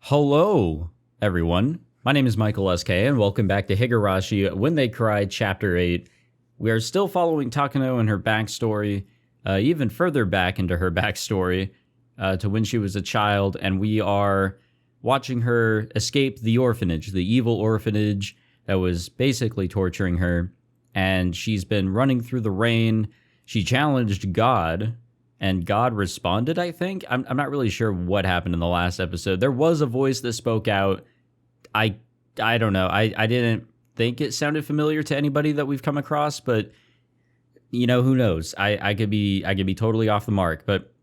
Hello, everyone. My name is Michael SK, and welcome back to Higurashi When They Cry, Chapter 8. We are still following Takano and her backstory, even further back into her backstory, to when she was a child, and we are watching her escape the orphanage, the evil orphanage that was basically torturing her, and she's been running through the rain. She challenged God, and God responded, I think. I'm not really sure what happened in the last episode. There was a voice that spoke out. I don't know. I didn't think it sounded familiar to anybody that we've come across, but you know, who knows? I could be totally off the mark, but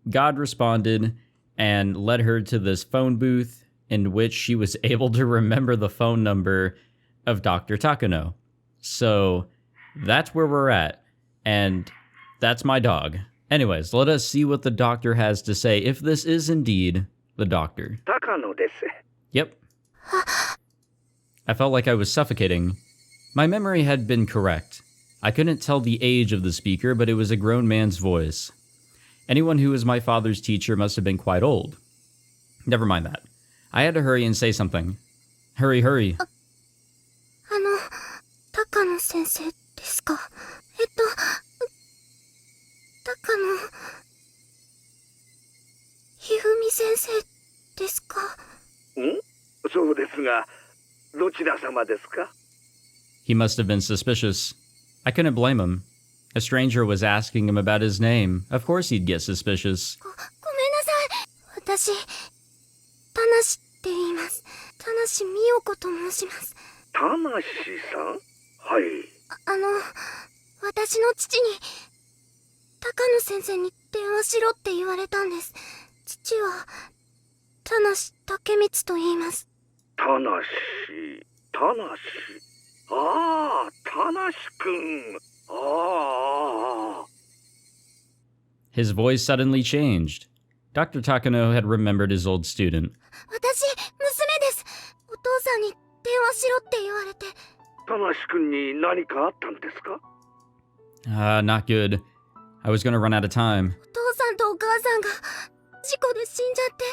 God responded and led her to this phone booth in which she was able to remember the phone number of Dr. Takano. So that's where we're at, and that's my dog. Anyways, let us see what the doctor has to say, if this is indeed the doctor. Takano desu. Yep. I felt like I was suffocating. My memory had been correct. I couldn't tell the age of the speaker, but it was a grown man's voice. Anyone who was my father's teacher must have been quite old. Never mind that. I had to hurry and say something. Hurry, hurry. 高野先生ですか？高野ひふみ先生ですか？そうですが、どちら様ですか? He must have been suspicious. I couldn't blame him. A stranger was asking him about his name. Of course he'd get suspicious. ごめんなさい。私、田無って言います。田無美代子と申します。田無さん? はい。私の父に、高野先生に電話しろって言われたんです。父は、田無竹光と言います。田無。ああ、田無くん。His voice suddenly changed. Dr. Takano had remembered his old student. 私、娘です。お父さんに電話しろって言われて。田無くんに何かあったんですか? Not good. I was gonna run out of time. お父さんとお母さんが事故で死んじゃって、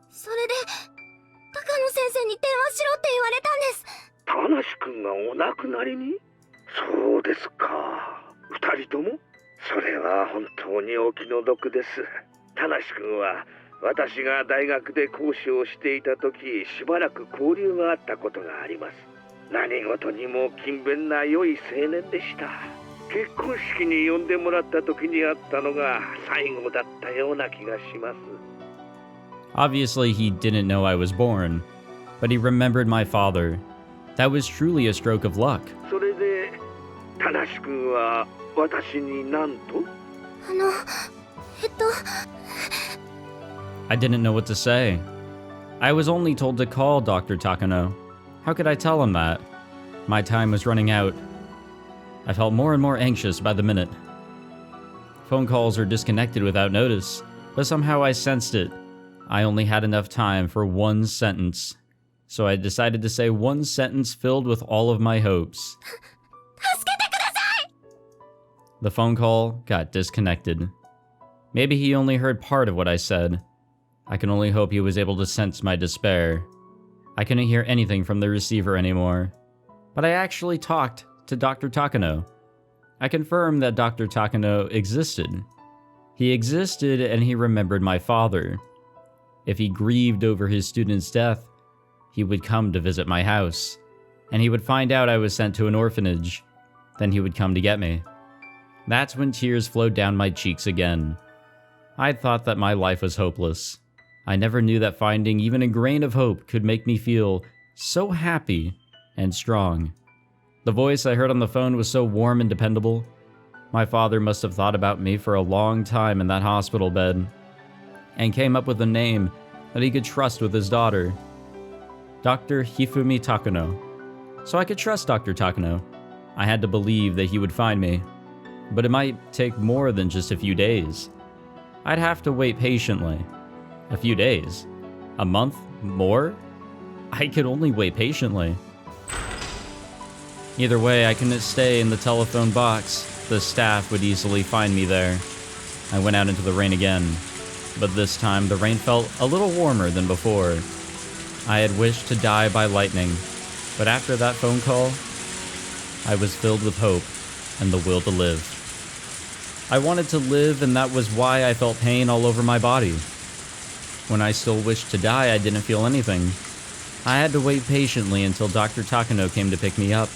それで高野先生に電話しろって言われたんです。田無くんがお亡くなりに? そうですか。二人とも? それは本当にお気の毒です。田無くんは私が大学で講師をしていた時、しばらく交流があったことがあります。何事にも勤勉な良い青年でした。結婚式に呼んでもらった時に会ったのが最後だったような気がします。Obviously, he didn't know I was born, but he remembered my father. That was truly a stroke of luck. それで、田無くんは私に何と? I didn't know what to say. I was only told to call Dr. Takano. How could I tell him that? My time was running out. I felt more and more anxious by the minute. Phone calls are disconnected without notice, but somehow I sensed it. I only had enough time for one sentence, so I decided to say one sentence filled with all of my hopes. The phone call got disconnected. Maybe he only heard part of what I said. I can only hope he was able to sense my despair. I couldn't hear anything from the receiver anymore. But I actually talked to Dr. Takano. I confirmed that Dr. Takano existed. He existed and he remembered my father. If he grieved over his student's death, he would come to visit my house. And he would find out I was sent to an orphanage. Then he would come to get me. That's when tears flowed down my cheeks again. I'd thought that my life was hopeless. I never knew that finding even a grain of hope could make me feel so happy and strong. The voice I heard on the phone was so warm and dependable. My father must have thought about me for a long time in that hospital bed, and came up with a name that he could trust with his daughter. Dr. Hifumi Takano. So I could trust Dr. Takano. I had to believe that he would find me. But it might take more than just a few days. I'd have to wait patiently. A few days? A month? More? I could only wait patiently. Either way, I couldn't stay in the telephone box. The staff would easily find me there. I went out into the rain again. but this time the rain felt a little warmer than before. I had wished to die by lightning, but after that phone call, I was filled with hope and the will to live. I wanted to live, and that was why I felt pain all over my body. When I still wished to die, I didn't feel anything. I had to wait patiently until Dr. Takano came to pick me up.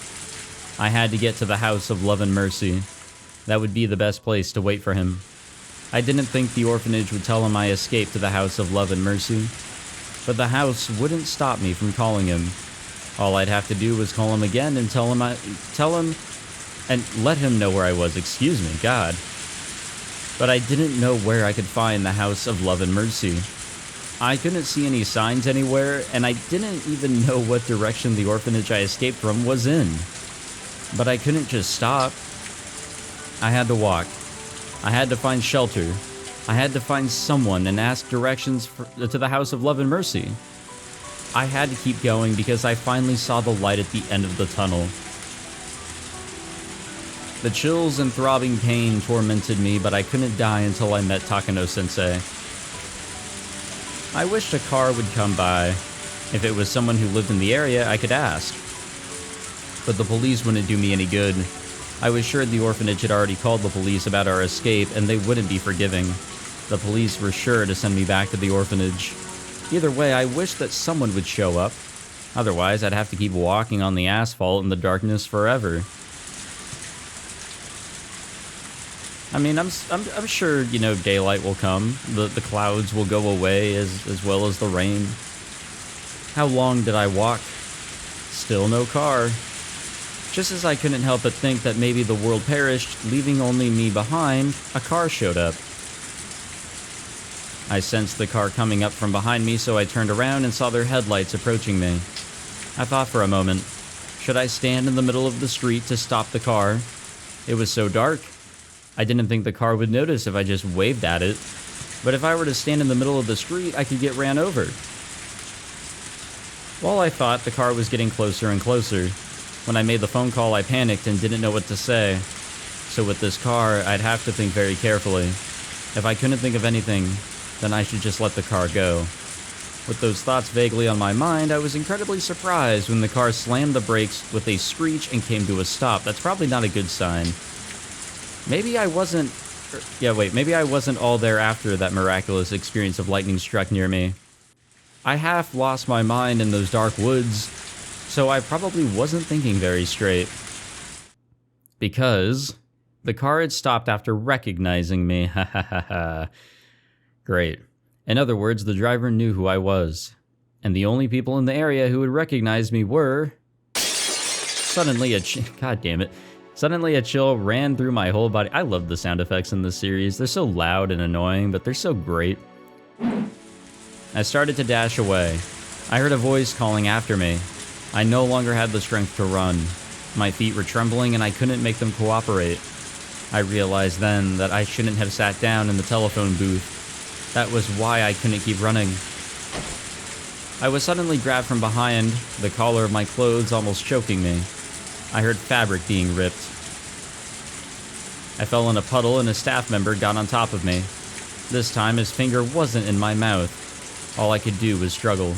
I had to get to the House of Love and Mercy. That would be the best place to wait for him. I didn't think the orphanage would tell him I escaped to the House of Love and Mercy, but the house wouldn't stop me from calling him. All I'd have to do was call him again and tell him and let him know where I was. Excuse me, God. But I didn't know where I could find the House of Love and Mercy. I couldn't see any signs anywhere, and I didn't even know what direction the orphanage I escaped from was in. But I couldn't just stop. I had to walk. I had to find shelter. I had to find someone and ask directions to the House of Love and Mercy. I had to keep going because I finally saw the light at the end of the tunnel. The chills and throbbing pain tormented me, but I couldn't die until I met Takano-sensei. I wished a car would come by. If it was someone who lived in the area, I could ask. But the police wouldn't do me any good. I was sure the orphanage had already called the police about our escape, and they wouldn't be forgiving. The police were sure to send me back to the orphanage. Either way, I wished that someone would show up. Otherwise, I'd have to keep walking on the asphalt in the darkness forever. I mean, I'm sure, daylight will come. The clouds will go away as well as the rain. How long did I walk? Still no car. Just as I couldn't help but think that maybe the world perished, leaving only me behind, a car showed up. I sensed the car coming up from behind me, so I turned around and saw their headlights approaching me. I thought for a moment, should I stand in the middle of the street to stop the car? It was so dark. I didn't think the car would notice if I just waved at it, but if I were to stand in the middle of the street, I could get ran over. While I thought, the car was getting closer and closer. When I made the phone call, I panicked and didn't know what to say. So with this car, I'd have to think very carefully. If I couldn't think of anything, then I should just let the car go. With those thoughts vaguely on my mind, I was incredibly surprised when the car slammed the brakes with a screech and came to a stop. That's probably not a good sign. Maybe I wasn't all there after that miraculous experience of lightning struck near me. I half lost my mind in those dark woods, so I probably wasn't thinking very straight. Because the car had stopped after recognizing me. Ha ha ha ha. Great. In other words, the driver knew who I was. And the only people in the area who would recognize me were... Suddenly a chill ran through my whole body. I love the sound effects in this series. They're so loud and annoying, but they're so great. I started to dash away. I heard a voice calling after me. I no longer had the strength to run. My feet were trembling and I couldn't make them cooperate. I realized then that I shouldn't have sat down in the telephone booth. That was why I couldn't keep running. I was suddenly grabbed from behind, the collar of my clothes almost choking me. I heard fabric being ripped. I fell in a puddle and a staff member got on top of me. This time his finger wasn't in my mouth. All I could do was struggle.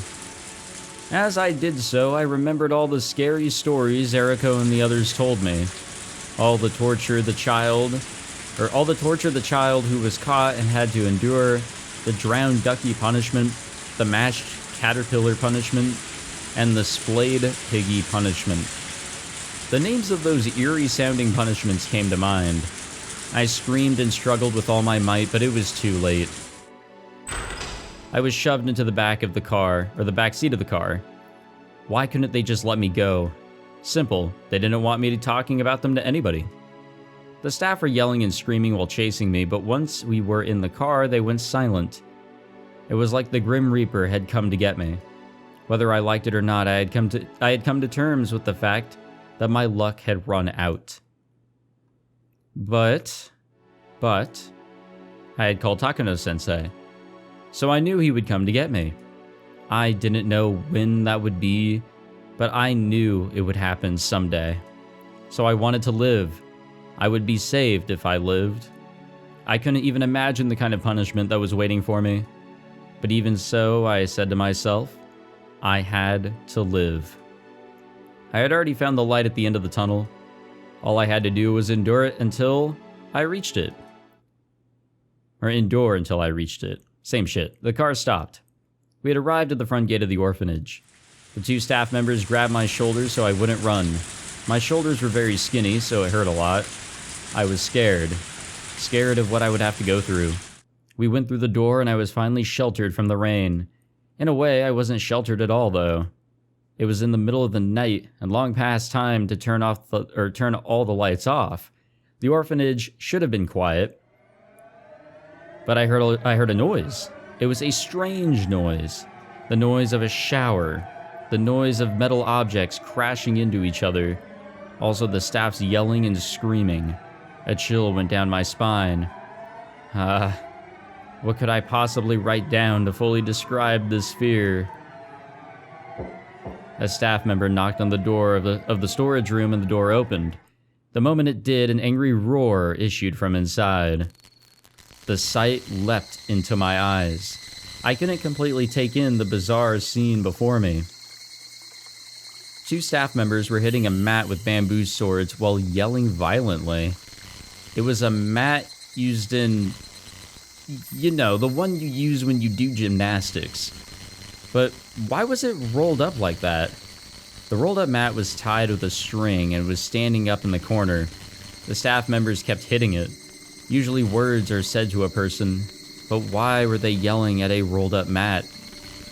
As I did so, I remembered all the scary stories Eriko and the others told me. All the torture the child who was caught and had to endure, the drowned ducky punishment, the mashed caterpillar punishment, and the splayed piggy punishment. The names of those eerie-sounding punishments came to mind. I screamed and struggled with all my might, but it was too late. I was shoved into the back of the car, or the back seat of the car. Why couldn't they just let me go? Simple, they didn't want me talking about them to anybody. The staff were yelling and screaming while chasing me, but once we were in the car, they went silent. It was like the Grim Reaper had come to get me. Whether I liked it or not, I had come to terms with the fact that my luck had run out. But, I had called Takano-sensei, so I knew he would come to get me. I didn't know when that would be, but I knew it would happen someday. So I wanted to live. I would be saved if I lived. I couldn't even imagine the kind of punishment that was waiting for me. But even so, I said to myself, I had to live. I had already found the light at the end of the tunnel. All I had to do was endure it until I reached it. Or endure until I reached it. Same shit. The car stopped. We had arrived at the front gate of the orphanage. The 2 staff members grabbed my shoulders so I wouldn't run. My shoulders were very skinny, so it hurt a lot. I was scared. Scared of what I would have to go through. We went through the door and I was finally sheltered from the rain. In a way, I wasn't sheltered at all, though. It was in the middle of the night and long past time to turn all the lights off. The orphanage should have been quiet. But I heard a noise. It was a strange noise. The noise of a shower. The noise of metal objects crashing into each other. Also the staff's yelling and screaming. A chill went down my spine. What could I possibly write down to fully describe this fear? A staff member knocked on the door of the storage room and the door opened. The moment it did, an angry roar issued from inside. The sight leapt into my eyes. I couldn't completely take in the bizarre scene before me. 2 staff members were hitting a mat with bamboo swords while yelling violently. It was a mat used in, you know, the one you use when you do gymnastics. But why was it rolled up like that? The rolled up mat was tied with a string and was standing up in the corner. The staff members kept hitting it. Usually words are said to a person, but why were they yelling at a rolled up mat?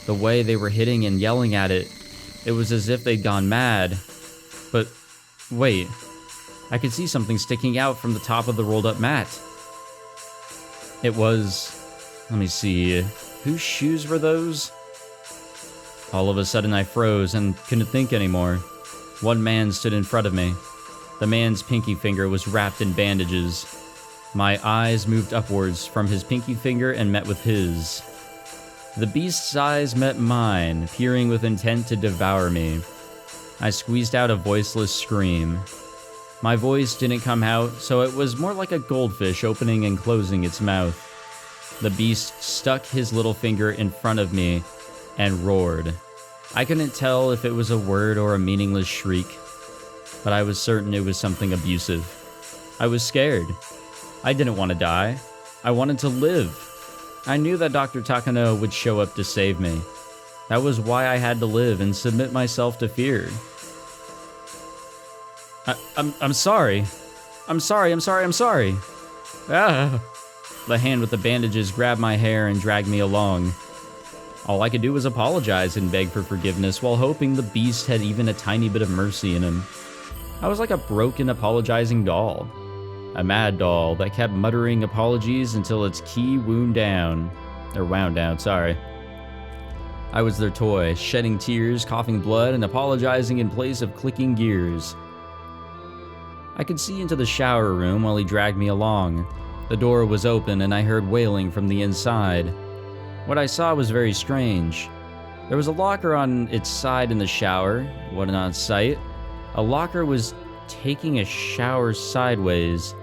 The way they were hitting and yelling at it, it was as if they'd gone mad. But wait, I could see something sticking out from the top of the rolled up mat. It was, let me see, whose shoes were those? All of a sudden I froze and couldn't think anymore. One man stood in front of me. The man's pinky finger was wrapped in bandages. My eyes moved upwards from his pinky finger and met with his. The beast's eyes met mine, peering with intent to devour me. I squeezed out a voiceless scream. My voice didn't come out, so it was more like a goldfish opening and closing its mouth. The beast stuck his little finger in front of me and roared. I couldn't tell if it was a word or a meaningless shriek, but I was certain it was something abusive. I was scared. I didn't want to die. I wanted to live. I knew that Dr. Takano would show up to save me. That was why I had to live and submit myself to fear. I'm sorry. I'm sorry. Ah. The hand with the bandages grabbed my hair and dragged me along. All I could do was apologize and beg for forgiveness while hoping the beast had even a tiny bit of mercy in him. I was like a broken, apologizing doll. A mad doll that kept muttering apologies until its key wound down. I was their toy, shedding tears, coughing blood, and apologizing in place of clicking gears. I could see into the shower room while he dragged me along. The door was open and I heard wailing from the inside. What I saw was very strange. There was a locker on its side in the shower. What an odd sight. A locker was taking a shower sideways.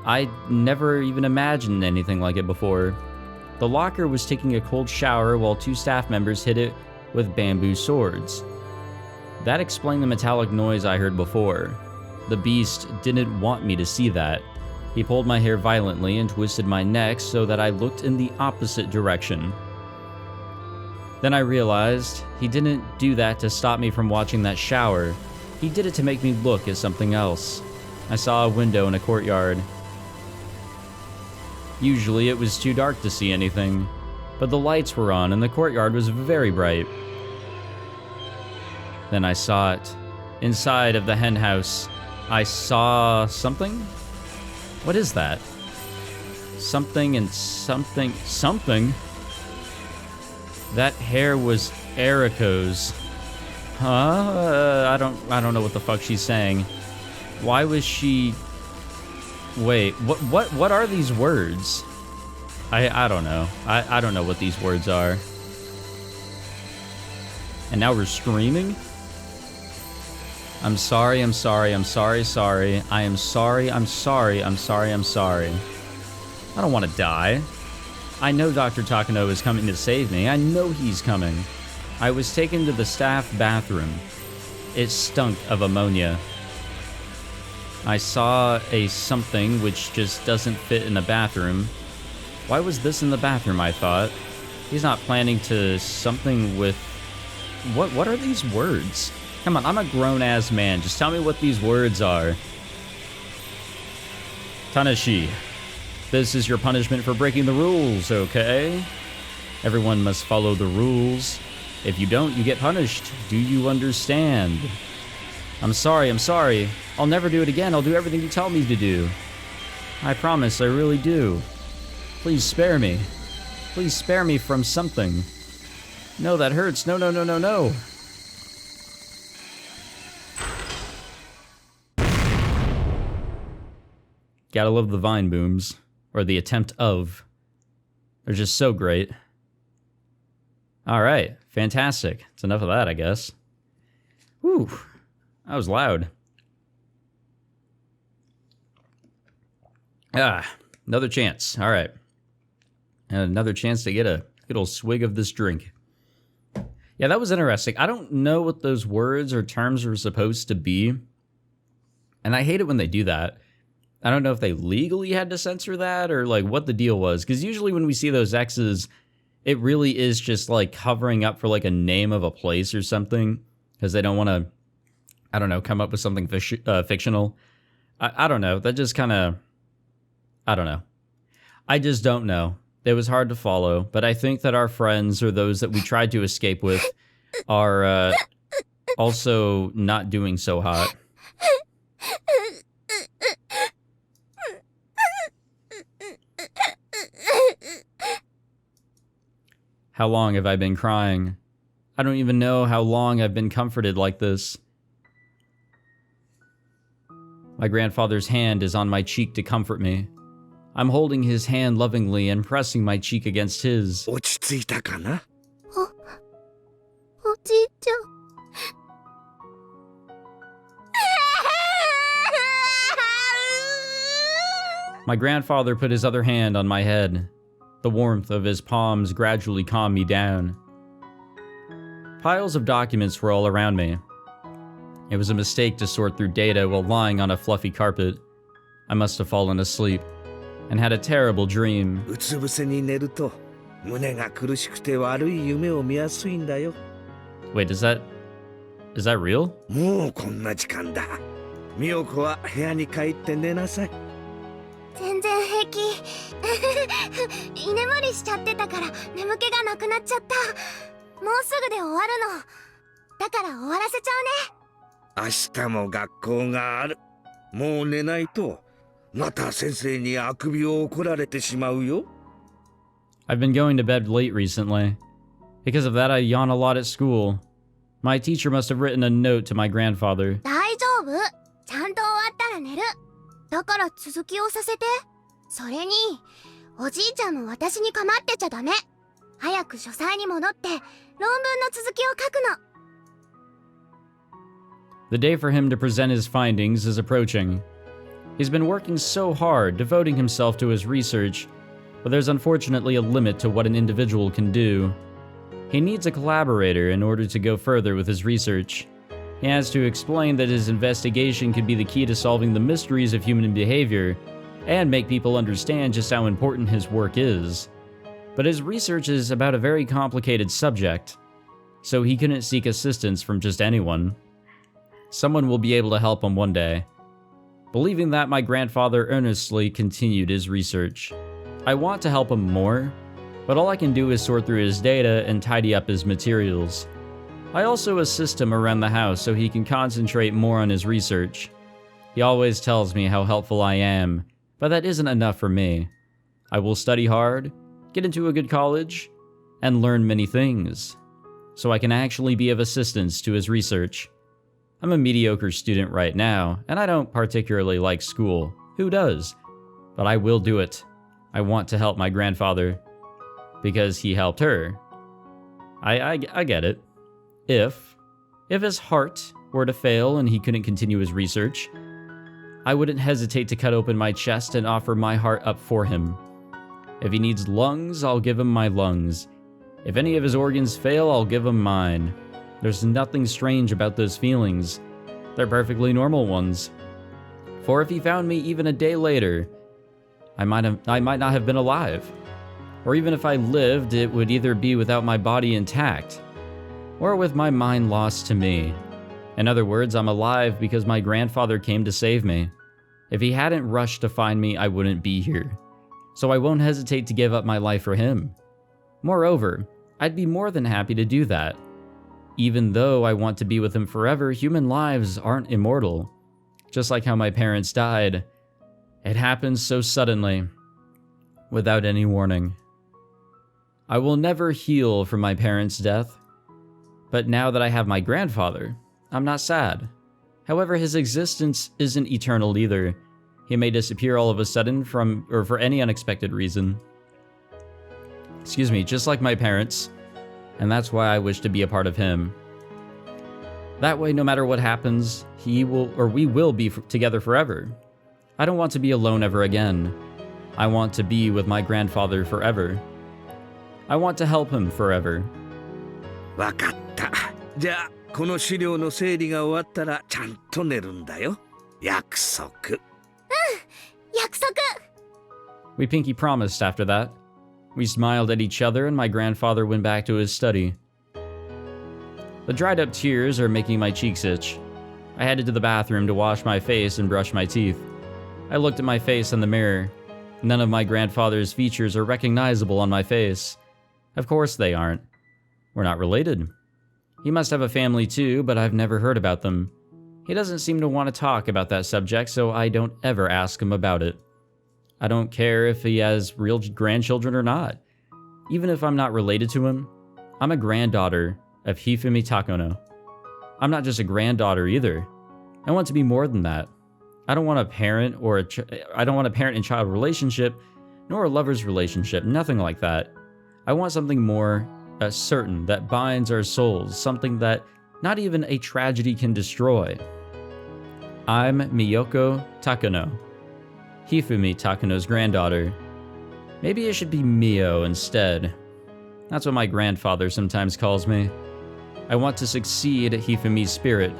I'd never even imagined anything like it before. The locker was taking a cold shower while 2 staff members hit it with bamboo swords. That explained the metallic noise I heard before. The beast didn't want me to see that. He pulled my hair violently and twisted my neck so that I looked in the opposite direction. Then I realized he didn't do that to stop me from watching that shower. He did it to make me look at something else. I saw a window in a courtyard. Usually it was too dark to see anything, but the lights were on and the courtyard was very bright. Then I saw it. Inside of the hen house, I saw something? What is that? Something and something. Something? That hair was Eriko's. Huh? I don't know what the fuck she's saying. Why was she... Wait, what are these words? I don't know. I don't know what these words are. And now we're screaming? I'm sorry. I am sorry. I don't want to die. I know Dr. Takano is coming to save me. I know he's coming. I was taken to the staff bathroom. It stunk of ammonia. I saw a something which just doesn't fit in a bathroom. Why was this in the bathroom, I thought? He's not planning to something with... What are these words? Come on, I'm a grown-ass man. Just tell me what these words are. Tanashi. This is your punishment for breaking the rules, okay? Everyone must follow the rules. If you don't, you get punished. Do you understand? I'm sorry. I'll never do it again. I'll do everything you tell me to do. I promise, I really do. Please spare me. Please spare me from something. No, that hurts. No. Gotta love the vine booms. Or the attempt of. They're just so great. Alright, fantastic. It's enough of that, I guess. Whew, that was loud. Another chance. Alright. Another chance to get a good old swig of this drink. Yeah, that was interesting. I don't know what those words or terms were supposed to be. And I hate it when they do that. I don't know if they legally had to censor that or like what the deal was. Because usually when we see those X's, it really is just like covering up for like a name of a place or something. Because they don't want to, I don't know, come up with something fictional. I don't know. That just kind of, I don't know. I just don't know. It was hard to follow. But I think that our friends or those that we tried to escape with are also not doing so hot. How long have I been crying? I don't even know how long I've been comforted like this. My grandfather's hand is on my cheek to comfort me. I'm holding his hand lovingly and pressing my cheek against his. 落ち着いたかな? おじいちゃん。My grandfather put his other hand on my head. The warmth of his palms gradually calmed me down. Piles of documents were all around me. It was a mistake to sort through data while lying on a fluffy carpet. I must have fallen asleep and had a terrible dream. うつ伏せに寝ると胸が苦しくて悪い夢を見やすいんだよ。 Wait, is that real? もうこんな時間だ。美代子は部屋に帰って寝なさい。全然平気。居眠りしちゃってたから眠気がなくなっちゃった。もうすぐで終わるの。だから終わらせちゃうね。明日も学校がある。もう寝ないとまた先生にあくびを怒られてしまうよ。 I've been going to bed late recently. Because of that, I yawn a lot at school. My teacher must have written a note to my grandfather. 大丈夫。ちゃんと終わったら寝る。だから続きをさせて。それに、おじいちゃんも私に構ってちゃダメ。早く書斎に戻って論文の続きを書くの。 The day for him to present his findings is approaching. He's been working so hard, devoting himself to his research, but there's unfortunately a limit to what an individual can do. He needs a collaborator in order to go further with his research. He has to explain that his investigation could be the key to solving the mysteries of human behavior, and make people understand just how important his work is. But his research is about a very complicated subject, so he couldn't seek assistance from just anyone. Someone will be able to help him one day. Believing that, my grandfather earnestly continued his research. I want to help him more, but all I can do is sort through his data and tidy up his materials. I also assist him around the house so he can concentrate more on his research. He always tells me how helpful I am, but that isn't enough for me. I will study hard, get into a good college, and learn many things, so I can actually be of assistance to his research. I'm a mediocre student right now, and I don't particularly like school. Who does? But I will do it. I want to help my grandfather, because he helped her. I get it. If his heart were to fail and he couldn't continue his research, I wouldn't hesitate to cut open my chest and offer my heart up for him. If he needs lungs, I'll give him my lungs. If any of his organs fail, I'll give him mine. There's nothing strange about those feelings. They're perfectly normal ones. For if he found me even a day later, I might not have been alive. Or even if I lived, it would either be without my body intact, or with my mind lost to me. In other words, I'm alive because my grandfather came to save me. If he hadn't rushed to find me, I wouldn't be here. So I won't hesitate to give up my life for him. Moreover, I'd be more than happy to do that. Even though I want to be with him forever, human lives aren't immortal. Just like how my parents died. It happens so suddenly, without any warning. I will never heal from my parents' death. But now that I have my grandfather, I'm not sad. However, his existence isn't eternal either. He may disappear all of a sudden for any unexpected reason. Excuse me, just like my parents. And that's why I wish to be a part of him. That way, no matter what happens, we will be together forever. I don't want to be alone ever again. I want to be with my grandfather forever. I want to help him forever. わかった。じゃあこの資料の整理が終わったらちゃんと寝るんだよ。約束。約束。 We pinky promised after that. We smiled at each other and my grandfather went back to his study. The dried up tears are making my cheeks itch. I headed to the bathroom to wash my face and brush my teeth. I looked at my face in the mirror. None of my grandfather's features are recognizable on my face. Of course they aren't. We're not related. He must have a family too, but I've never heard about them. He doesn't seem to want to talk about that subject, so I don't ever ask him about it. I don't care if he has real grandchildren or not. Even if I'm not related to him, I'm a granddaughter of Hifumi Takano. I'm not just a granddaughter either. I want to be more than that. I don't want a parent and child relationship, nor a lover's relationship, nothing like that. I want something more certain that binds our souls, something that not even a tragedy can destroy. I'm Miyoko Takano, Hifumi Takano's granddaughter. Maybe it should be Mio instead. That's what my grandfather sometimes calls me. I want to succeed Hifumi's spirit.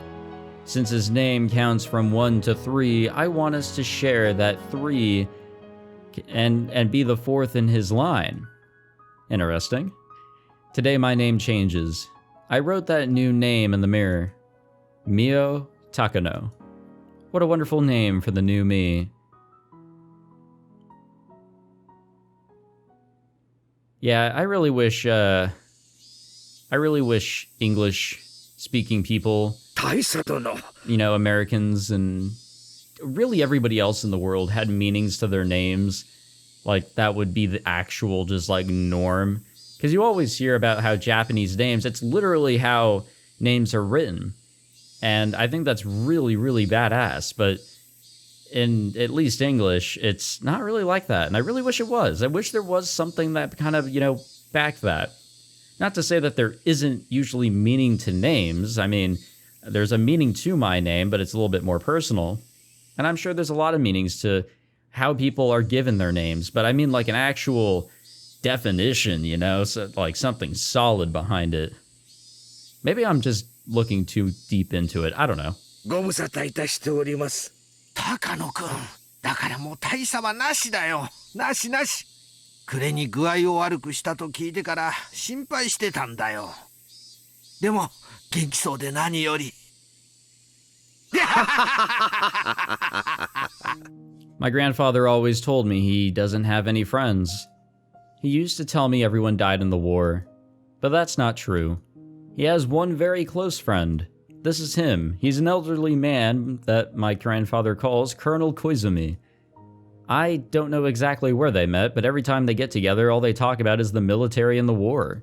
Since his name counts from 1 to 3, I want us to share that 3 and be the 4th in his line. Interesting. Today my name changes. I wrote that new name in the mirror. Mio Takano. What a wonderful name for the new me. Yeah, I really wish English-speaking people, Americans and really everybody else in the world had meanings to their names. Like, that would be the actual just, like, norm. Because you always hear about how Japanese names, it's literally how names are written. And I think that's really, really badass. But in at least English, it's not really like that. And I really wish it was. I wish there was something that kind of, backed that. Not to say that there isn't usually meaning to names. I mean, there's a meaning to my name, but it's a little bit more personal. And I'm sure there's a lot of meanings to how people are given their names. But I mean like an actual definition, so like something solid behind it. Maybe I'm just looking too deep into it. I don't know. ご無沙汰いたしております。高野くん、だからもう大差はなしだよ。なしなし。暮れに具合を悪くしたと聞いてから心配してたんだよ。でも元気そうで何より。My grandfather always told me he doesn't have any friends. He used to tell me everyone died in the war. But that's not true. He has one very close friend. This is him. He's an elderly man that my grandfather calls Colonel Koizumi. I don't know exactly where they met, but every time they get together, all they talk about is the military and the war.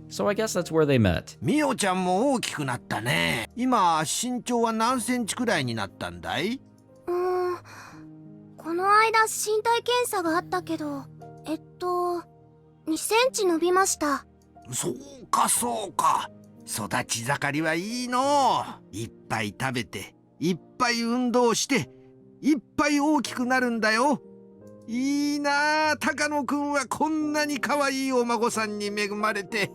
So I guess that's where they met. ミオちゃんも大きくなったね。今、身長は何センチくらいになったんだい？この間身体検査があったけど、2センチ伸びました。そうかそうか。育ち盛りはいいの。いっぱい食べて、いっぱい運動して、いっぱい大きくなるんだよ。いいなあ、高野くんはこんなに可愛いお孫さんに恵まれて。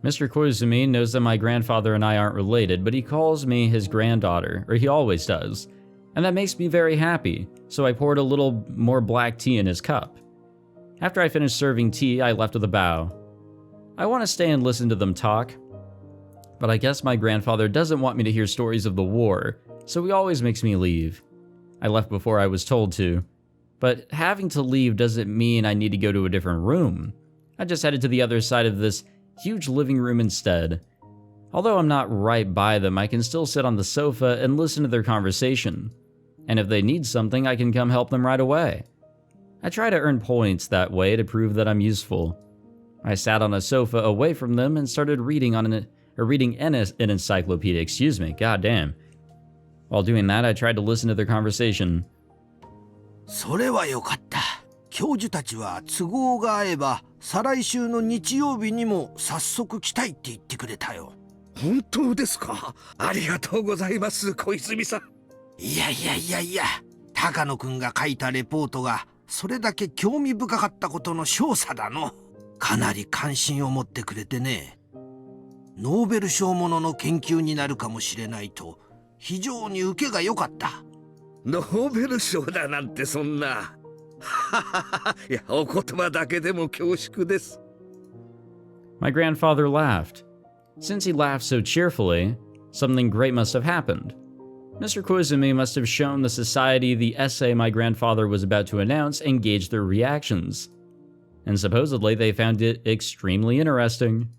Mr. Koizumi knows that my grandfather and I aren't related, but he calls me his granddaughter, or he always does. And that makes me very happy, so I poured a little more black tea in his cup. After I finished serving tea, I left with a bow. I want to stay and listen to them talk, but I guess my grandfather doesn't want me to hear stories of the war, so he always makes me leave. I left before I was told to, but having to leave doesn't mean I need to go to a different room. I just headed to the other side of this huge living room instead. Although I'm not right by them, I can still sit on the sofa and listen to their conversation. And if they need something, I can come help them right away. I try to earn points that way to prove that I'm useful. I sat on a sofa away from them and started reading an encyclopedia, goddamn. While doing that, I tried to listen to their conversation. それはよかった。教授たちは都合が合えば再来週の日曜日にも早速来たいって言ってくれたよ。本当ですか？ありがとうございます、小泉さん。いや、高野くんが書いたレポートがそれだけ興味深かったことの証左だの。かなり関心を持ってくれてね。ノーベル賞ものの研究になるかもしれないと非常に受けが良かった。ノーベル賞だなんてそんな。いや、お言葉だけでも恐縮です。My grandfather laughed. Since he laughed so cheerfully, something great must have happened. Mr. Koizumi must have shown the society the essay my grandfather was about to announce and gauged their reactions. And supposedly they found it extremely interesting.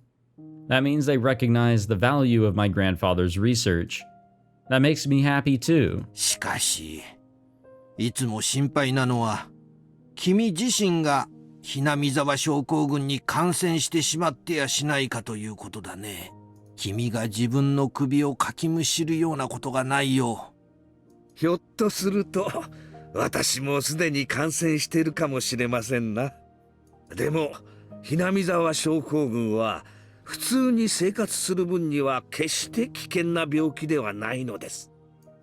That means they recognize the value of my grandfather's research. That makes me happy too. しかし、いつも心配なのは、君自身がHinamizawa症候群に感染してしまってやしないかということだね。君が自分の首をかきむしるようなことがないよ。ひょっとすると、私もすでに感染しているかもしれませんな。でも、Hinamizawa症候群は、普通に生活する分には決して危険な病気ではないのです。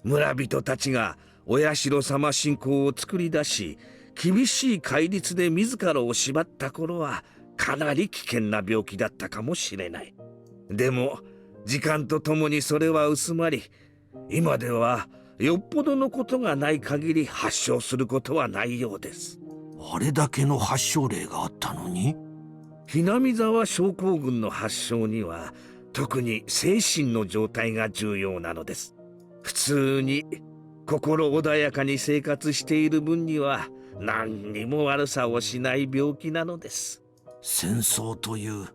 村人たちがお社様信仰を作り出し、厳しい戒律で自らを縛った頃はかなり危険な病気だったかもしれない。でも時間とともにそれは薄まり、今ではよっぽどのことがない限り発症することはないようです。あれだけの発症例があったのに？Hinamizawa症候群の発症には特に精神の状態が重要なのです。普通に心穏やかに生活している分には何にも悪さをしない病気なのです。戦争という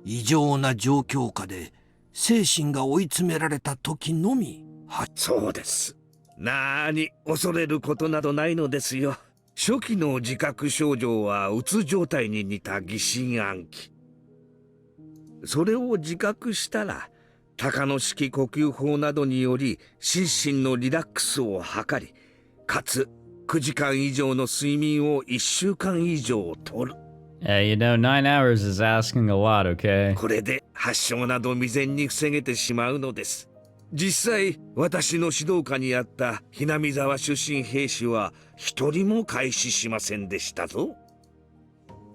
異常な状況下で精神が追い詰められた時のみ。そうです。なに恐れることなどないのですよ。初期の自覚症状はうつ状態に似た疑心暗鬼。それを自覚したら高野式呼吸法などにより心身のリラックスを図り、かつ9時間以上の睡眠を1週間以上とる。You know, 9 hours is asking a lot, okay? これで発症など未然に防げてしまうのです。実際、私の指導下にあったHinamizawa出身兵士は一人も開始しませんでしたぞ。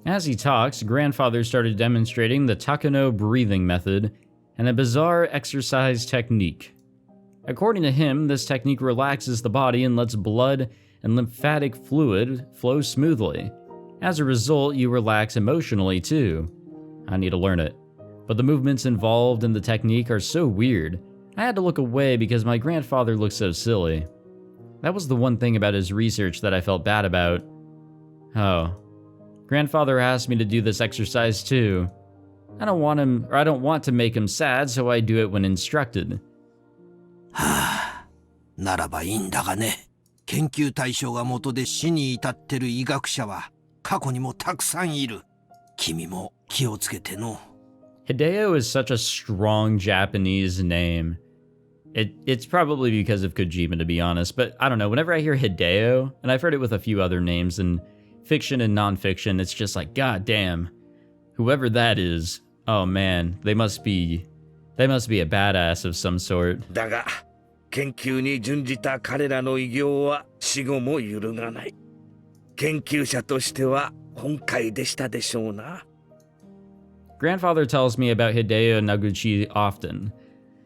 As he talks, grandfather started demonstrating the Takano breathing method and a bizarre exercise technique. According to him, this technique relaxes the body and lets blood and lymphatic fluid flow smoothly. As a result, you relax emotionally too. I need to learn it. But the movements involved in the technique are so weird. I had to look away because my grandfather looked so silly. That was the one thing about his research that I felt bad about. Oh. Grandfather asked me to do this exercise too. I don't want to make him sad, so I do it when instructed. はあ、ならばいいんだがね。研究対象が元で死に至ってる医学者は過去にもたくさんいる。君も気をつけての。Hideo is such a strong Japanese name. It's probably because of Kojima, to be honest, but I don't know, whenever I hear Hideo, and I've heard it with a few other names in fiction and non-fiction, it's just like, god damn, whoever that is, oh man, they must be a badass of some sort. だが、研究に準じた彼らの偉業は死後も揺るがない。研究者としては本懐でしたでしょうな。Grandfather tells me about Hideo Noguchi often.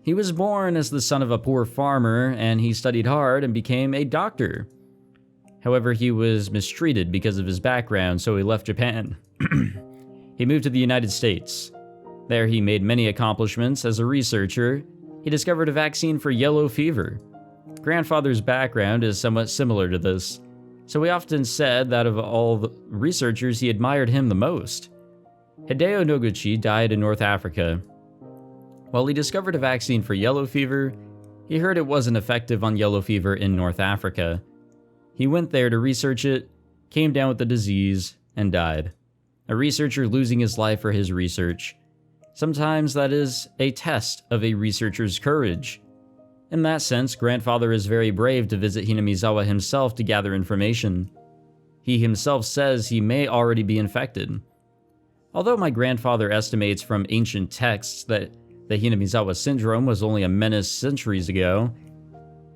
He was born as the son of a poor farmer, and he studied hard and became a doctor. However, he was mistreated because of his background, so he left Japan. He moved to the United States. There he made many accomplishments as a researcher. He discovered a vaccine for yellow fever. Grandfather's background is somewhat similar to this, so he often said that of all the researchers he admired him the most. Hideo Noguchi died in North Africa. While he discovered a vaccine for yellow fever, he heard it wasn't effective on yellow fever in North Africa. He went there to research it, came down with the disease, and died. A researcher losing his life for his research. Sometimes that is a test of a researcher's courage. In that sense, Grandfather is very brave to visit Hinamizawa himself to gather information. He himself says he may already be infected. Although my grandfather estimates from ancient texts that the Hinamizawa syndrome was only a menace centuries ago,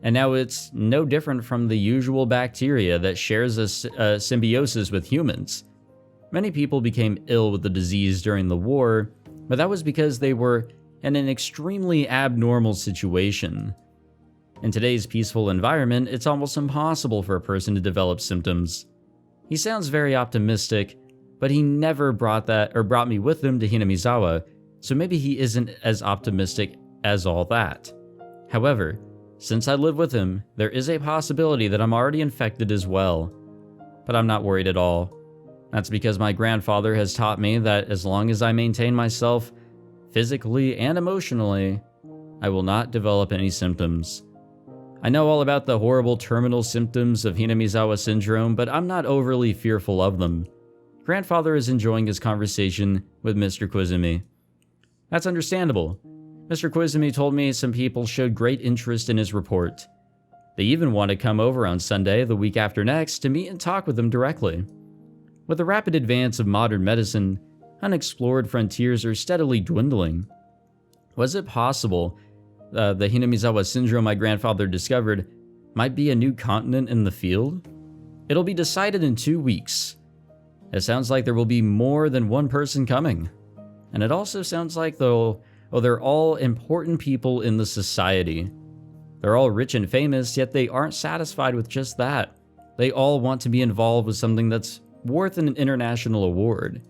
and now it's no different from the usual bacteria that shares a symbiosis with humans. Many people became ill with the disease during the war, but that was because they were in an extremely abnormal situation. In today's peaceful environment, it's almost impossible for a person to develop symptoms. He sounds very optimistic, but he never brought me with him to Hinamizawa, so maybe he isn't as optimistic as all that. However, since I live with him, there is a possibility that I'm already infected as well. But I'm not worried at all. That's because my grandfather has taught me that as long as I maintain myself physically and emotionally, I will not develop any symptoms. I know all about the horrible terminal symptoms of Hinamizawa syndrome, but I'm not overly fearful of them. Grandfather is enjoying his conversation with Mr. Koizumi. That's understandable. Mr. Koizumi told me some people showed great interest in his report. They even want to come over on Sunday, the week after next, to meet and talk with him directly. With the rapid advance of modern medicine, unexplored frontiers are steadily dwindling. Was it possible the Hinamizawa syndrome my grandfather discovered might be a new continent in the field? It'll be decided in 2 weeks. It sounds like there will be more than one person coming. And it also sounds like they're all important people in the society. They're all rich and famous, yet they aren't satisfied with just that. They all want to be involved with something that's worth an international award.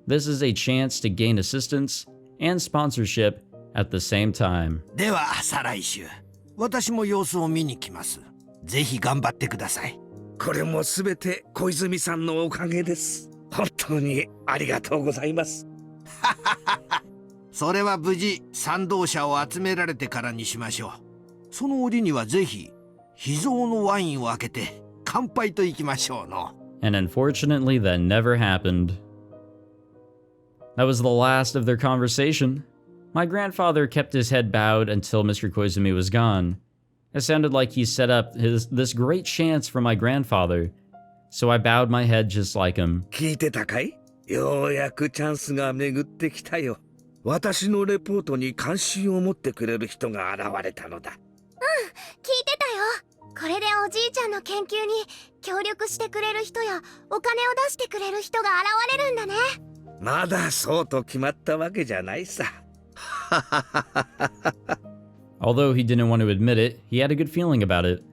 This is a chance to gain assistance and sponsorship at the same time. では再来週、私も様子を見に来ます。ぜひ頑張ってください。これもすべて小泉さんのおかげです。本当にありがとうございます。それは無事賛同者を集められてからにしましょう。その折にはぜひ秘蔵のワインを開けて乾杯といきましょうの。And unfortunately, that never happened. That was the last of their conversation. My grandfather kept his head bowed until Mr. Koizumi was gone. It sounded like he set up this great chance for my grandfather, so I bowed my head just like him. 聞いてたかい？ようやくチャンスが巡ってきたよ。私のレポートに関心を持ってくれる人が現れたのだ。聞いてたよ。これでおじいちゃんの研究に協力してくれる人やお金を出してくれる人が現れるんだね。まだそうと決まったわけじゃないさ。Although he didn't want to admit it, he had a good feeling about it.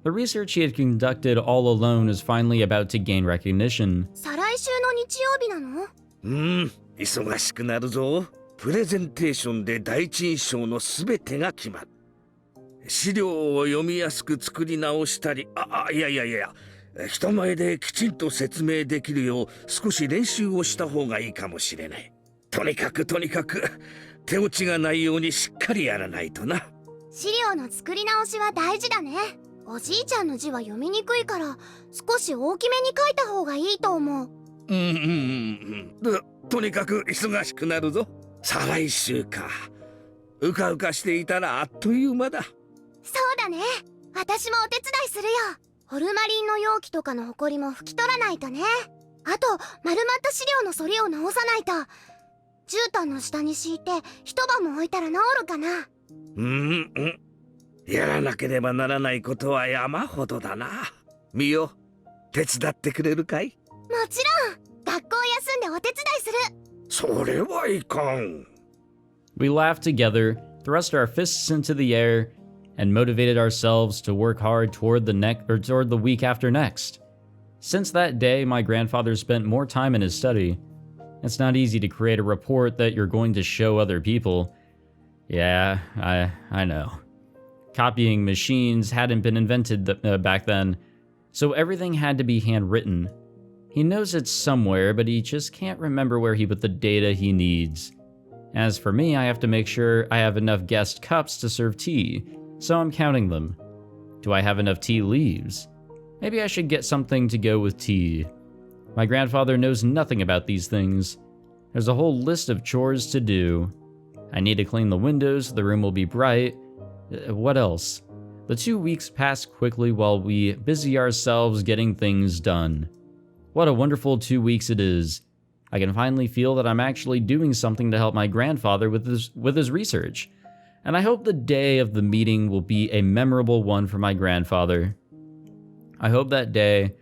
The research he had conducted all alone was finally about to gain recognition. 再来週の日曜日なの？忙しくなるぞ。プレゼンテーションで第一印象のすべてが決まる。資料を読みやすく作り直したり、いや、人前できちんと説明できるよう少し練習をした方がいいかもしれない。とにかく手落ちがないようにしっかりやらないとな。資料の作り直しは大事だね。おじいちゃんの字は読みにくいから少し大きめに書いた方がいいと思う。とにかく忙しくなるぞ。再来週か。うかうかしていたらあっという間だ。そうだね。私もお手伝いするよ。ホルマリンの容器とかのホコリも拭き取らないとね。あと丸まった資料の反りを直さないと。絨毯の下に敷いて一晩も置いたら治るかな。やらなければならないことは山ほどだな。みよ、手伝ってくれるかい？もちろん学校休んでお手伝いする。それはいかん。 We laughed together, thrust our fists into the air, and motivated ourselves to work hard toward toward the week after next. Since that day, my grandfather spent more time in his study. It's not easy to create a report that you're going to show other people. Yeah, I know. Copying machines hadn't been invented back then, so everything had to be handwritten. He knows it's somewhere, but he just can't remember where he put the data he needs. As for me, I have to make sure I have enough guest cups to serve tea, so I'm counting them. Do I have enough tea leaves? Maybe I should get something to go with tea. My grandfather knows nothing about these things. There's a whole list of chores to do. I need to clean the windows so the room will be bright. What else? The 2 weeks pass quickly while we busy ourselves getting things done. What a wonderful 2 weeks it is. I can finally feel that I'm actually doing something to help my grandfather with his research. And I hope the day of the meeting will be a memorable one for my grandfather. I hope that day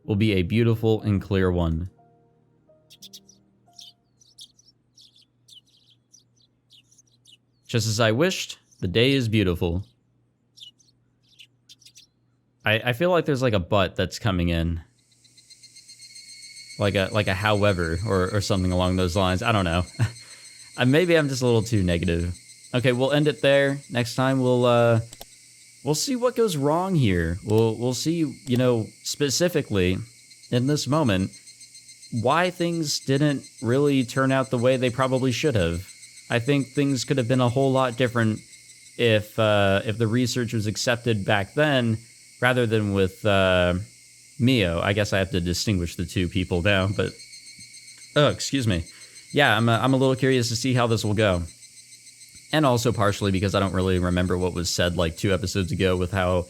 will be a beautiful and clear one. Just as I wished, the day is beautiful. I feel like there's like a but that's coming in. Like a however or something along those lines. I don't know. Maybe I'm just a little too negative. Okay, we'll end it there. Next time we'll see what goes wrong here. We'll see, you know, specifically in this moment why things didn't really turn out the way they probably should have. I think things could have been a whole lot different if the research was accepted back then rather than with Mio. I guess I have to distinguish the two people now, but oh, excuse me. Yeah, I'm a little curious to see how this will go. And also partially because I don't really remember what was said like 2 episodes ago with how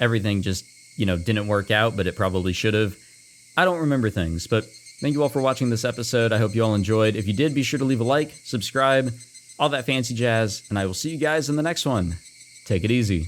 everything just, you know, didn't work out, but it probably should have. I don't remember things, but thank you all for watching this episode. I hope you all enjoyed. If you did, be sure to leave a like, subscribe, all that fancy jazz, and I will see you guys in the next one. Take it easy.